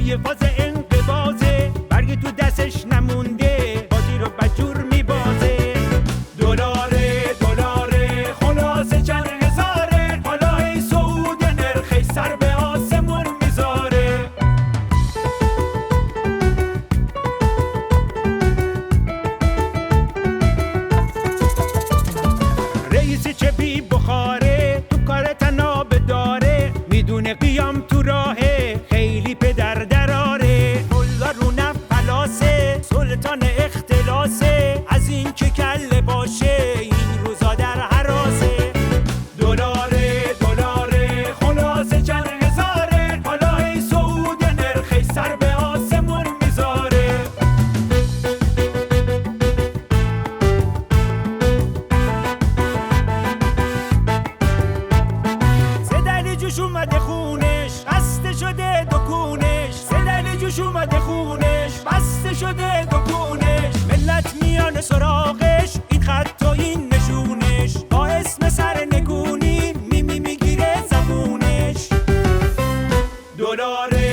توی فاز انقباضه، برگ تو دستش نمونده، بازی رو بجور میبازه. دلاره دلاره خلاصه چند هزاره، حالا ای سعود نرخی سر به آسمون میذاره. رئیسی چه بی بخاره، تو کار تناب داره، میدونه قیام تو راهه، خیلی پدر دراره. ملا رو نفلاسه، سلطان اختلاسه، از این که کله باشه این روزا در حراسه. دلاره دلاره خلاصه چند هزاره، حالا ای سعود نرخی سر به آسمون میذاره. سدلی جوش اومده خونش، بسته شده دکونش. سدلی جوش اومده خونش، بسته شده دکونش. ملت میان سراغش، این خط و این نشونش، با اسم سر نگونی میگیره زبونش. دلاره